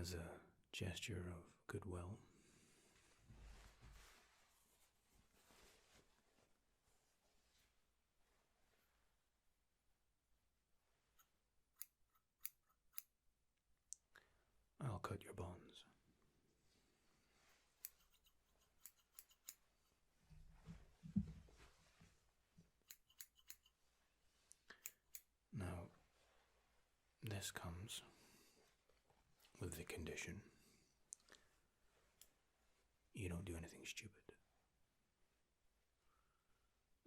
as a gesture of goodwill. I'll cut your bonds. Now, this comes with the condition you don't do anything stupid.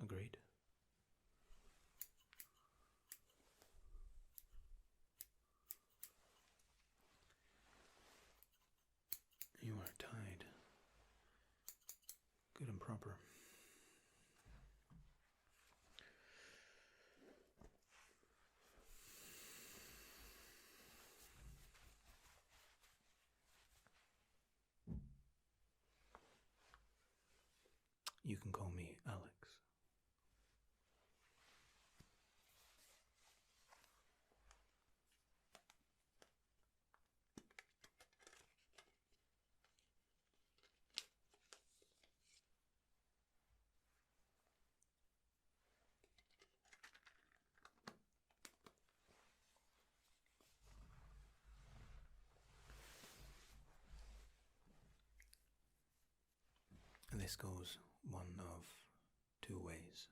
Agreed? You are tied. Good and proper. You can call me Alex. This goes one of two ways.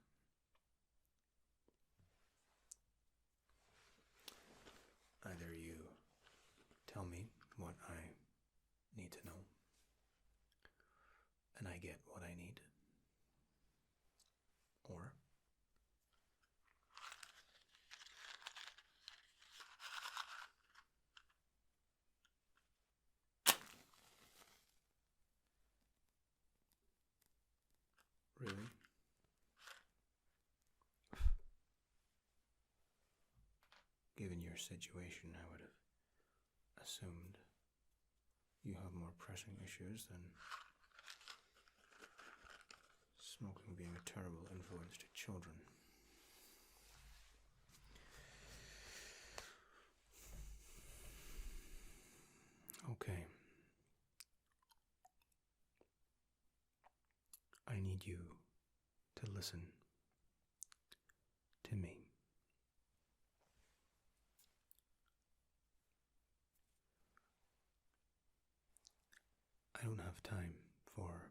Either you tell me what I need to know, and I get what I need, or really? Given your situation, I would have assumed you have more pressing issues than smoking being a terrible influence to children. Okay. I need you to listen to me. I don't have time for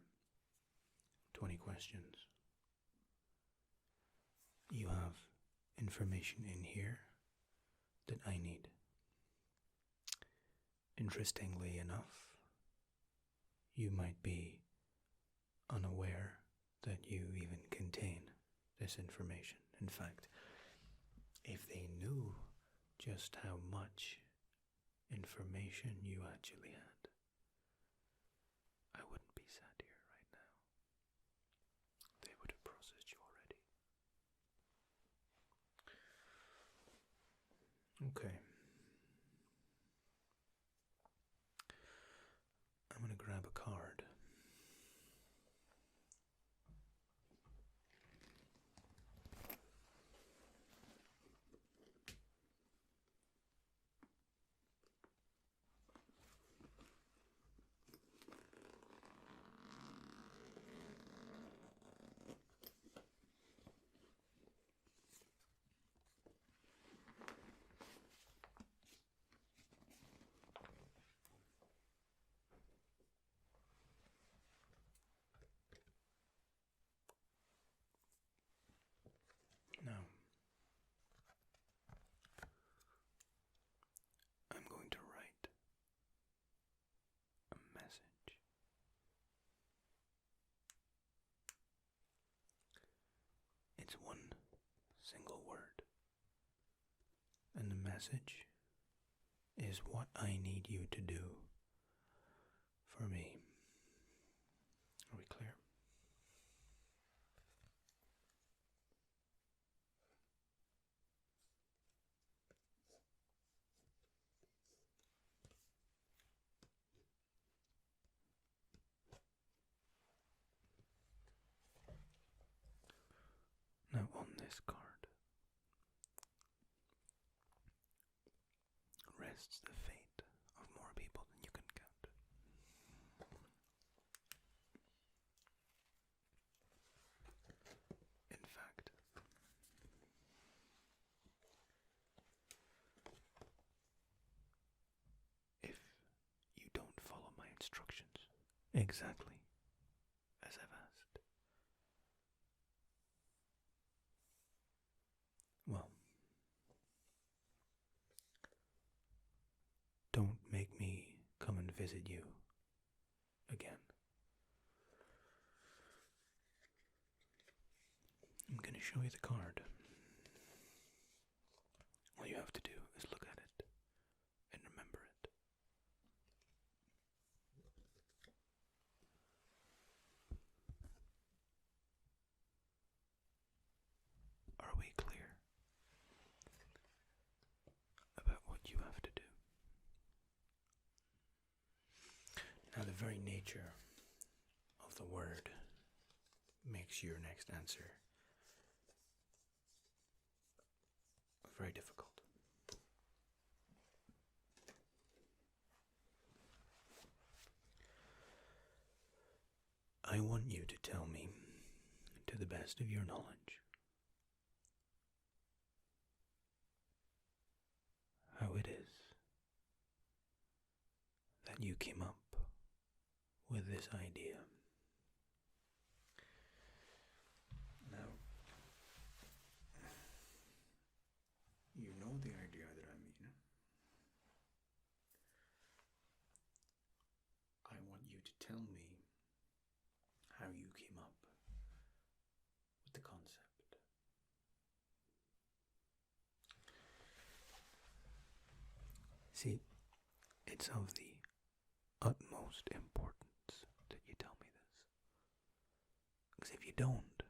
20 questions. You have information in here that I need. Interestingly enough, you might be unaware that you even contain this information. In fact, if they knew just how much information you actually had, I wouldn't be sat here right now. They would have processed you already. Okay. I'm going to grab a card. Now, I'm going to write a message. It's one single word. And the message is what I need you to do for me. Are we clear? Now on this card rests the fate of more people than you can exactly as I've asked. Well, don't make me come and visit you again. I'm going to show you the card. All you have to do is look at it and remember it. Are we clear about what you have to do? Now, the very nature of the word makes your next answer very difficult. I want you to tell me, to the best of your knowledge, how it is that you came up with this idea. Now, you know the idea that I mean. I want you to tell me how you came up with the concept. See, it's of the utmost importance that you tell me this. Because if you don't,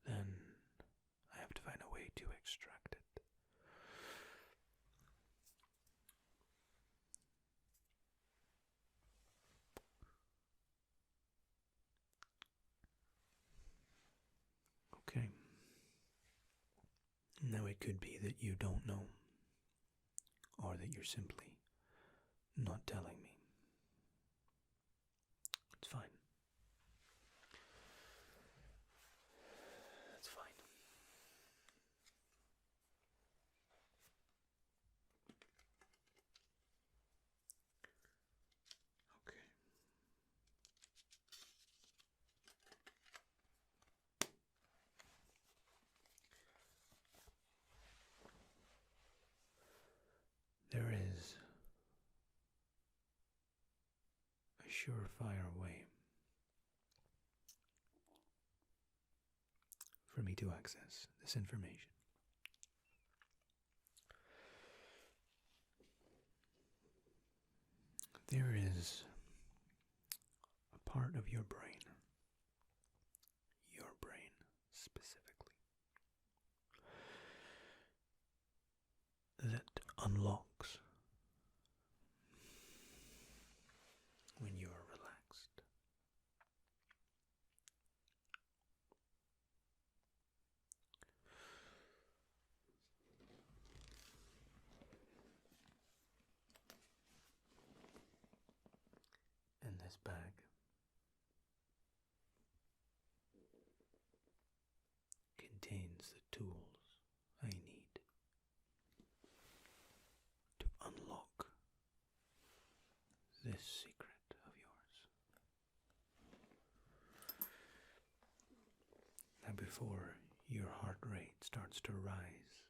then I have to find a way to extract it. Okay. Now it could be that you don't know, or that you're simply not telling me. It's fine. That's fine. Okay. There is a surefire way for me to access this information. There is a part of your brain specifically, that unlocks when you are relaxed. And this bag contains the tools I need to unlock this secret of yours. Now, before your heart rate starts to rise,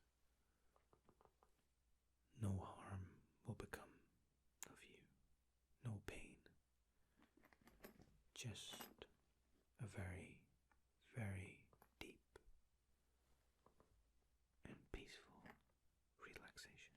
no harm will become of you, no pain, just a very, very deep and peaceful relaxation.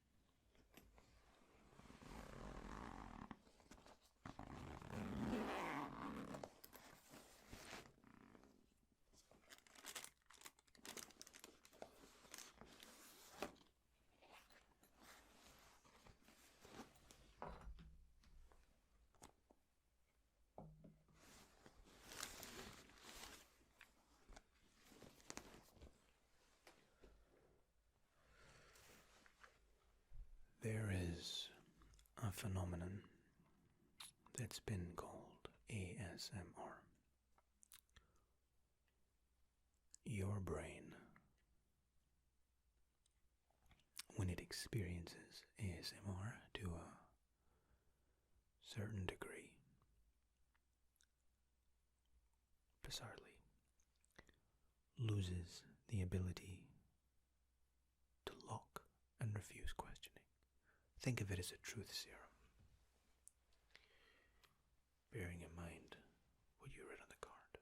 There is a phenomenon that's been called ASMR. Your brain, when it experiences ASMR to a certain degree, bizarrely, loses the ability to lock and refuse questioning. Think of it as a truth serum, bearing in mind what you read on the card.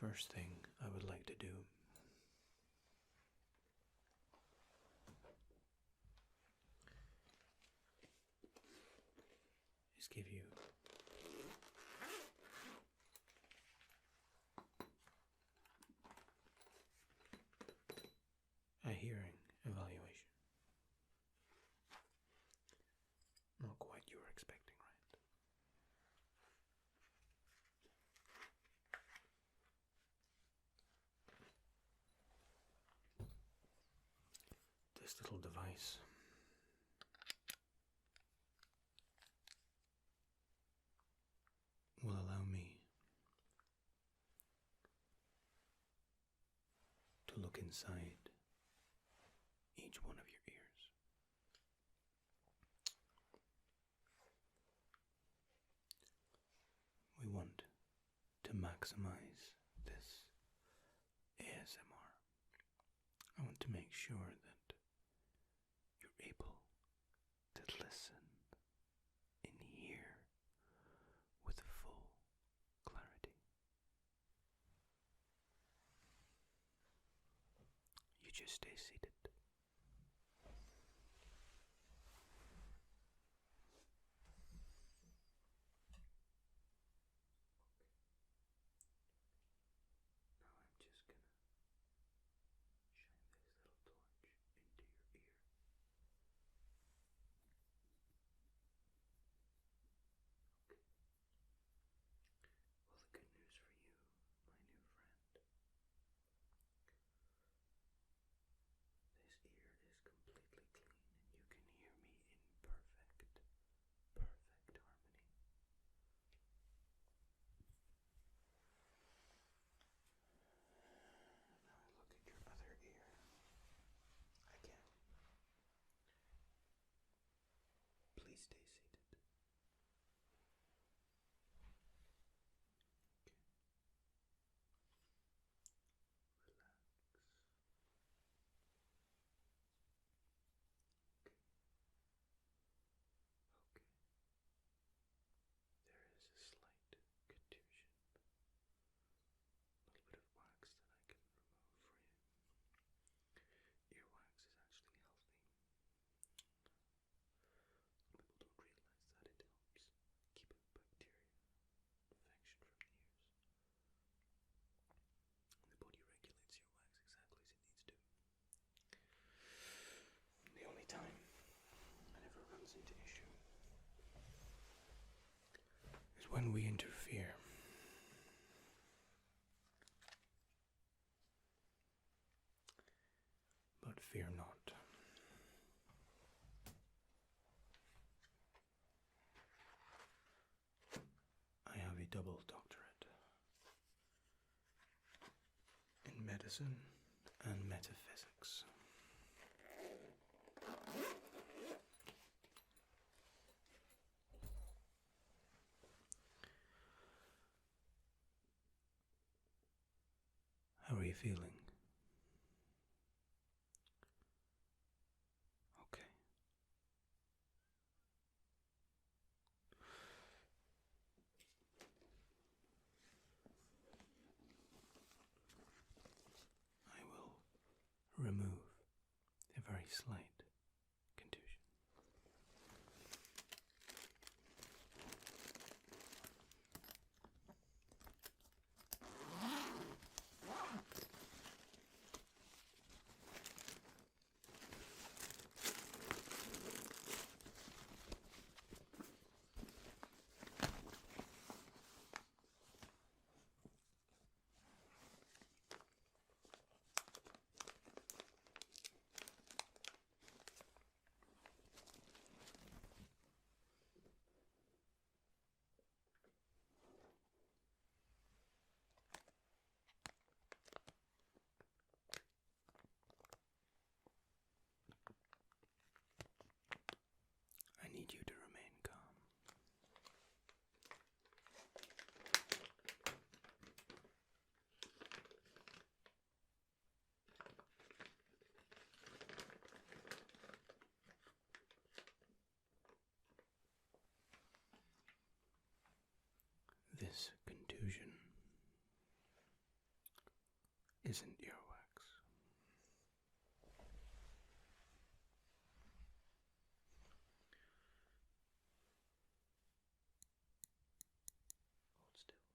First thing I would like to do is give you a hearing evaluation. Not quite you were expecting, right? This little device will allow me to look inside each one of your ears. We want to maximize this ASMR. I want to make sure that you're able to listen and hear with full clarity. You just stay seated. Now I'm just gonna shine this little torch into your ear. Okay. Well, the good news for you, my new friend, this ear is completely clean and you can hear me in perfect harmony. Now I look at your other ear. Again, please stay seated. Okay. Relax. Okay. There is a slight contusion. A little bit of wax that I can remove for you. Earwax is actually healthy. People don't realize that it helps keep out bacteria, infection from the ears. And the body regulates earwax exactly as it needs to. The only time it ever runs into issue is when we interfere. But fear not. I have a double doctorate in medicine and metaphysics. How are you feeling? Okay. I will remove a very slight contusion. isn't earwax. Hold still.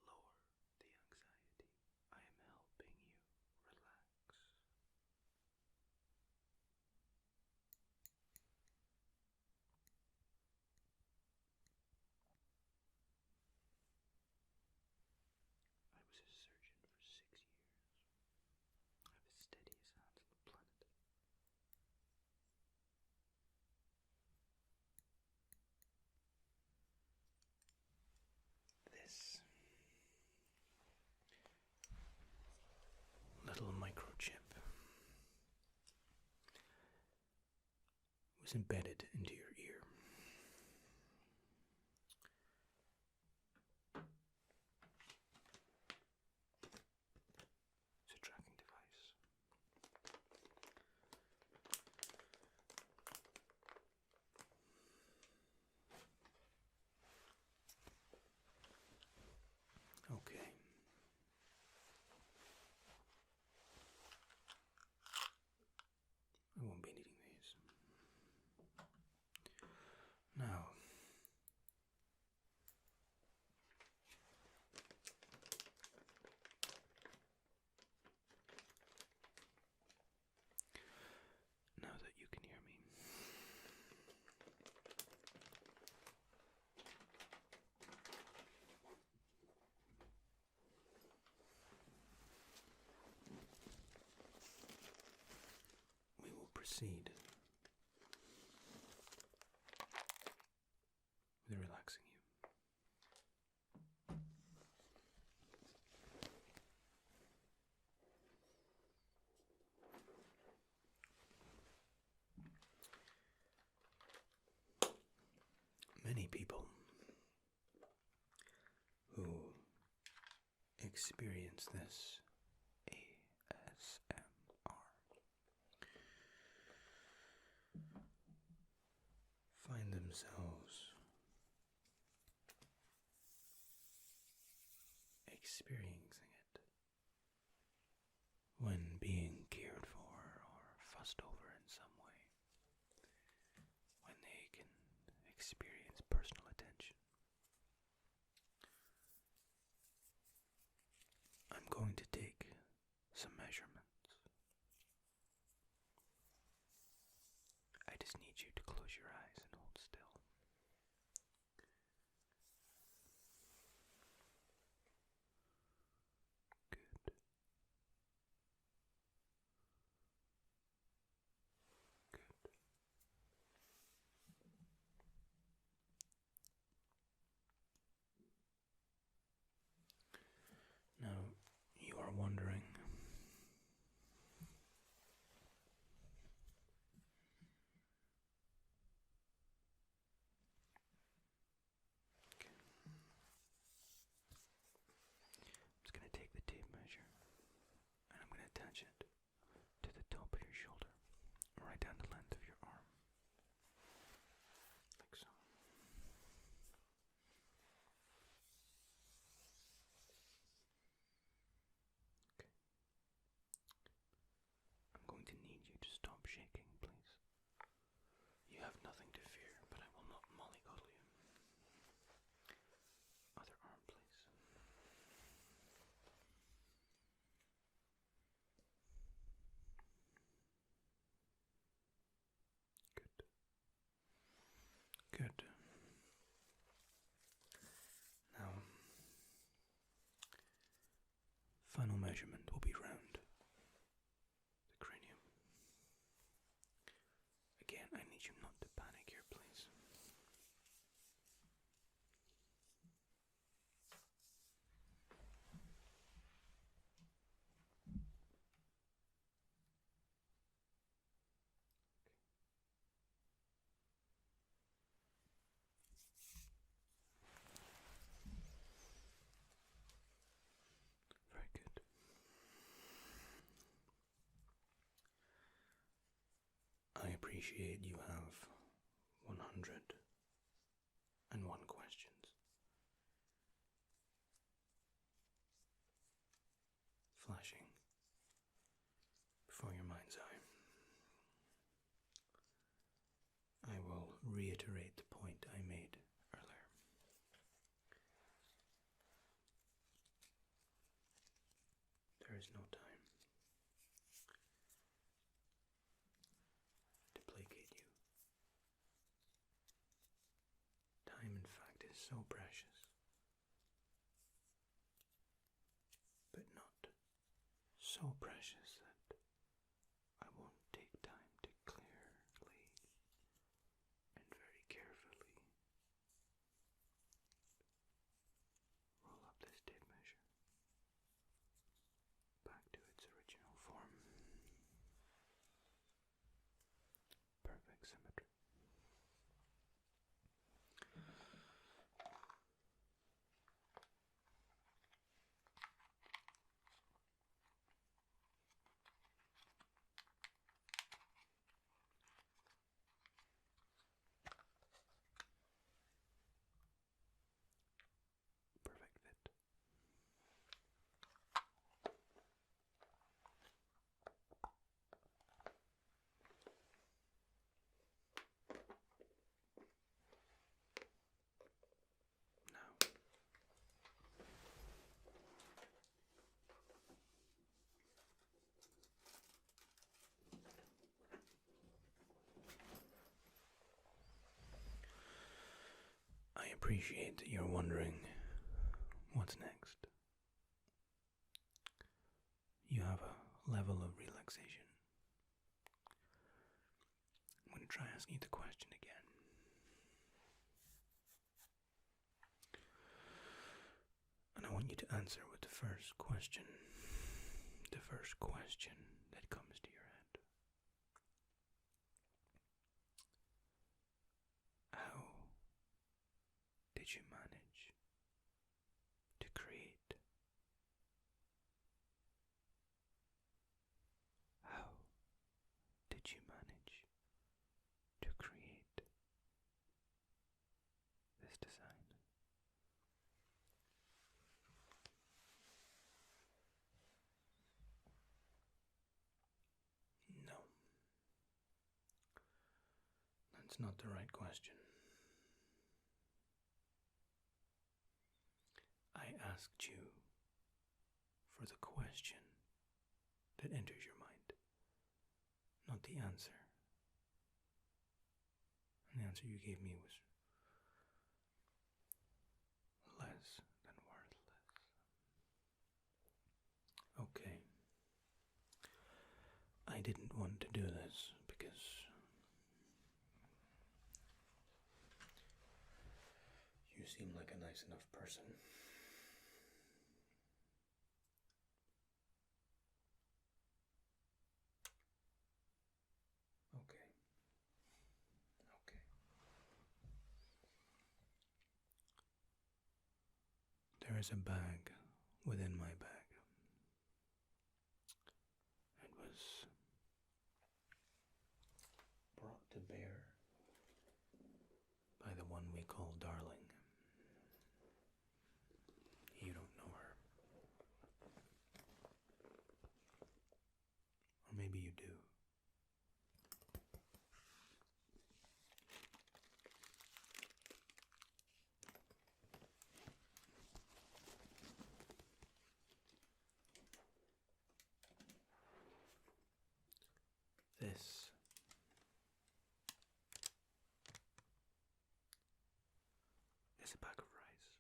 Lower the anxiety. I am helping you relax. I was a surgeon for 6 years. I'm as steady as hands on the planet. This little microchip was embedded into your ear. It's a tracking device. Okay. I won't be needing these. Now, now that you can hear me, we will proceed with relaxing you. Many people who experience this ASMR find themselves experiencing it when being cared for or fussed over in some way, when they can experience personal attention. I'm going to take some measurements. I just need you to close your eyes and hold still. Good. Good. Now, you are wondering, okay. I'm just going to take the tape measure and I'm going to attach it to the top of your shoulder, right down the length of your arm, like so. Okay. I'm going to need you to stop shaking, please. You have nothing to fear, but I will not mollycoddle you. Other arm, please. Good. Good. Now, final measurement will be round the cranium. Again, I need you not to panic here, please. Very good. I appreciate you have 101 questions. flashing before your mind's eye. I will reiterate the point I made earlier. There is no time to placate you. Time, in fact, is so precious, but not so precious that I won't take time to clearly and very carefully roll up this tape measure back to its original form. Perfect symmetry. Perfect fit. Now, I appreciate that you're wondering what's next. You have a level of relaxation. I'm going to try asking you the question again. And I want you to answer with the first question. The first question that comes to your head. How did you manage to create? How did you manage to create this design? No, that's not the right question. I asked you for the question that enters your mind, not the answer. And the answer you gave me was less than worthless. Okay. I didn't want to do this because you seem like a nice enough person. Okay. There is a bag within my bag. It was brought to bear by the one we call Darling. You don't know her. Or maybe you do. This is a bag of rice.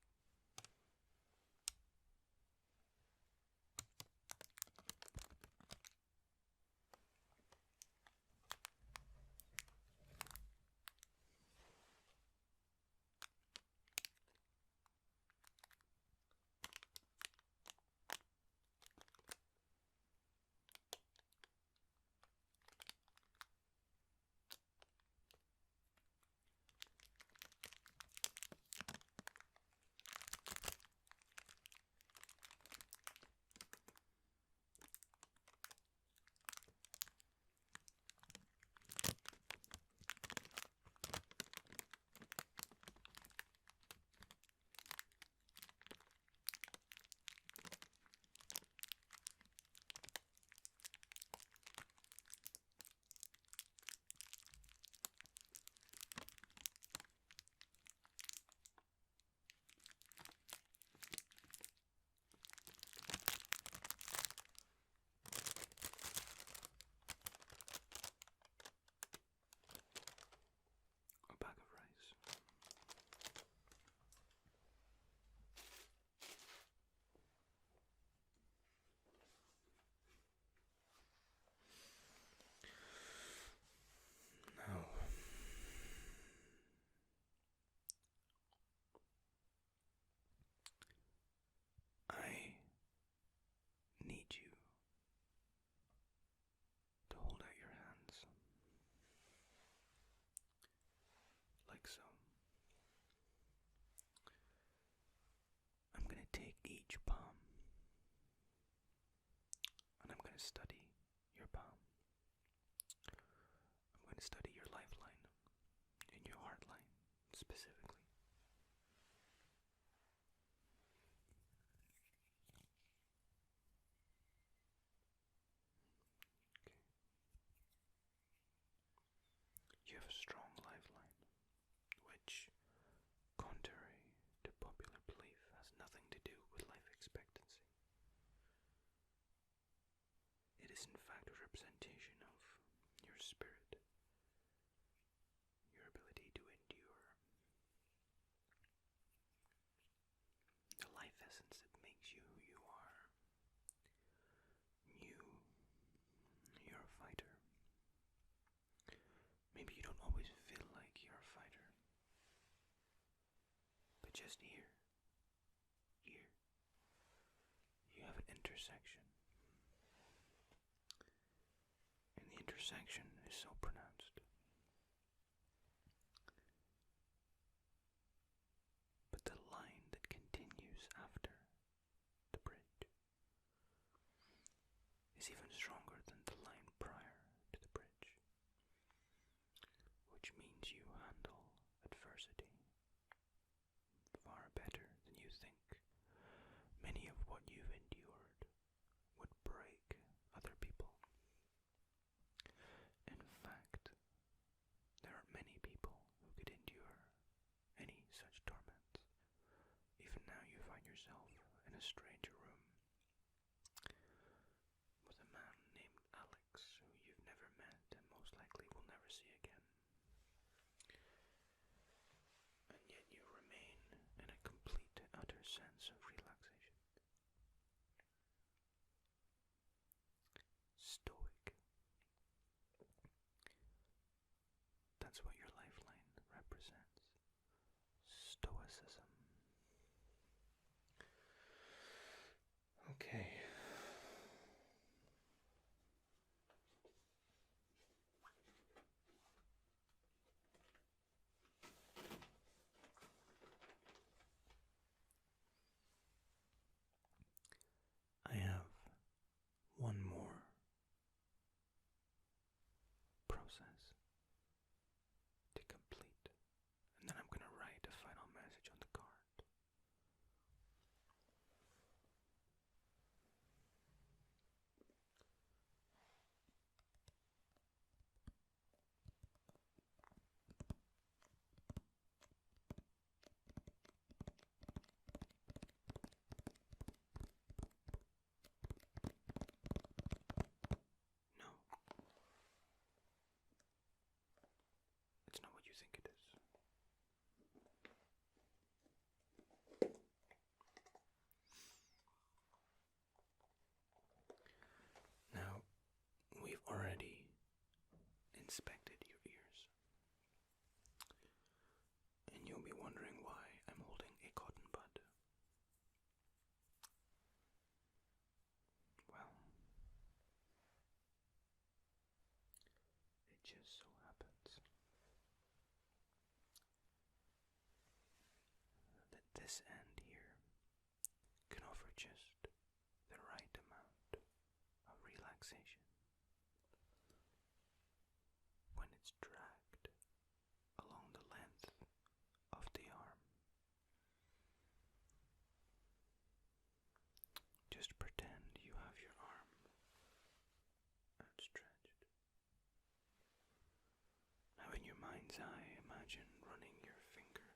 each palm. And I'm going to study your palm. I'm going to study your lifeline and your heartline specifically. Okay. You have a strong lifeline, which, contrary to popular belief, has nothing to do with life expectancy. It is in fact a representation of your spirit, your ability to endure, the life essence that makes you who you are. You're a fighter. Maybe you don't always feel like you're a fighter, but just here, you have an intersection. And the intersection is so pronounced. But the line that continues after the bridge is even stronger than the line prior to the bridge, which means you handle adversity far better than you think. Many of what you've endured would break other people. In fact, there are many people who could endure any such torments. Even now you find yourself in a stranger room with a man named Alex who you've never met and most likely will never see again. And yet you remain in a complete and utter sense of relaxation. Stoic. That's what your lifeline represents. Stoicism. Okay. I have one more process to complete, and then I'm going to write a final message on the card. No. It's not what you think it is. Now, we've already inspected your ears, and you'll be wondering why I'm holding a cotton bud. Well, it just so happens that this end here can offer just the right amount of relaxation when it's dragged along the length of the arm. Just pretend you have your arm outstretched. Now in your mind's eye, imagine running your finger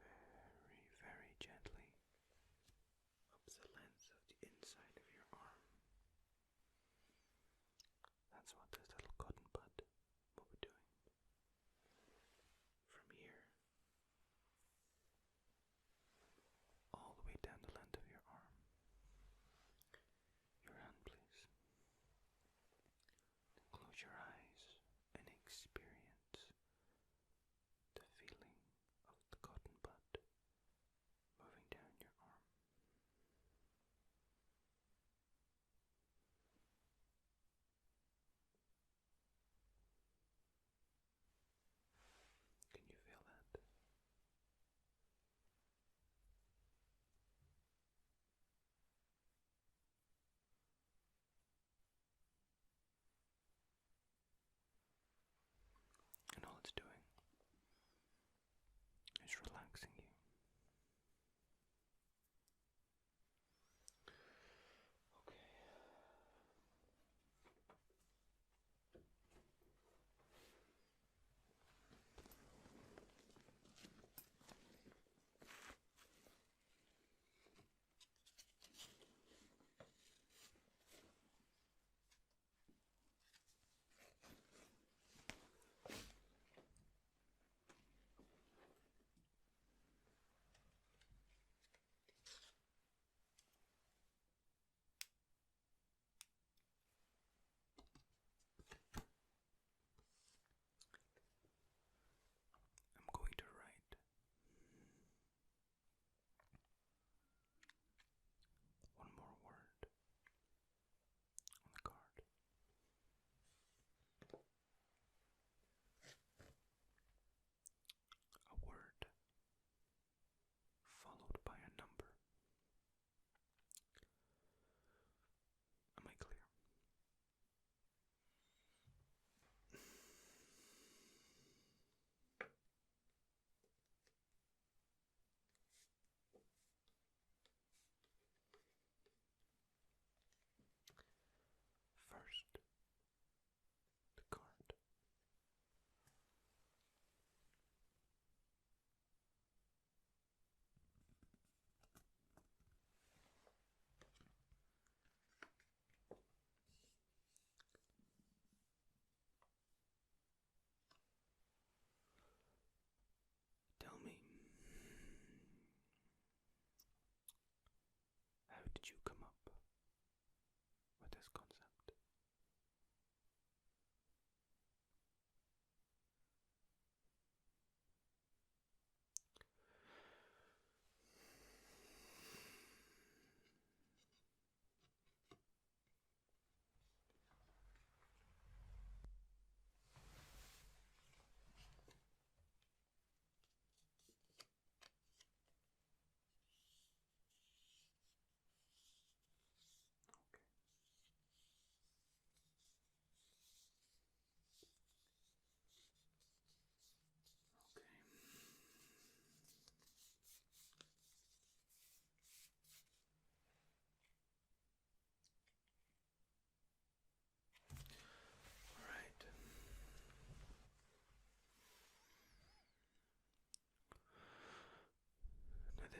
very, very gently up the length of the inside of your arm. That's what this little cotton bud will be doing. From here, all the way down the length of your arm. Your hand, please. Close your eyes and experience the feeling of the cotton bud moving down your arm.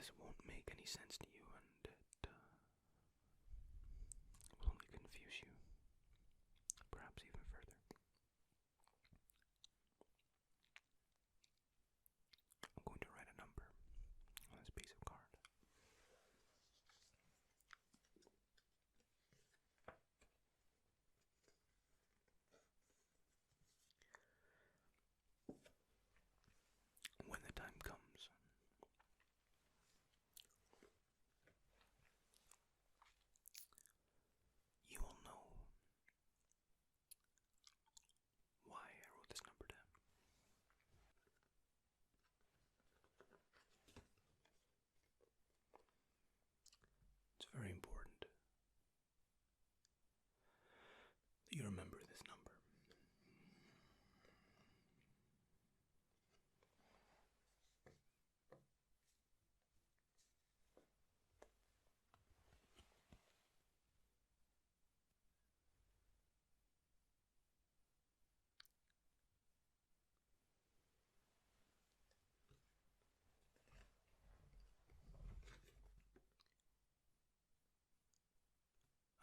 this won't make any sense to you, and it will only confuse you, perhaps even further. I'm going to write a number on this piece of card. When the time comes, you will know why I wrote this number down. It's very important that you remember this number.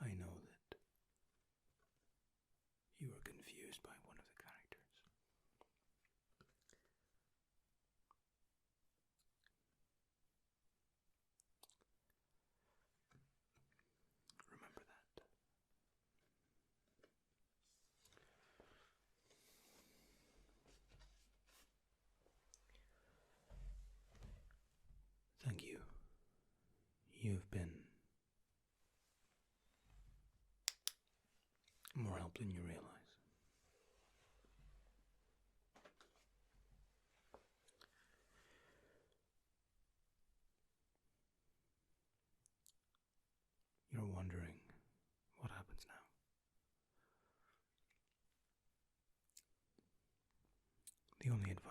I know that you are confused by one of the characters. Remember that. Thank you. You've been more help than you realize. You're wondering what happens now. The only advice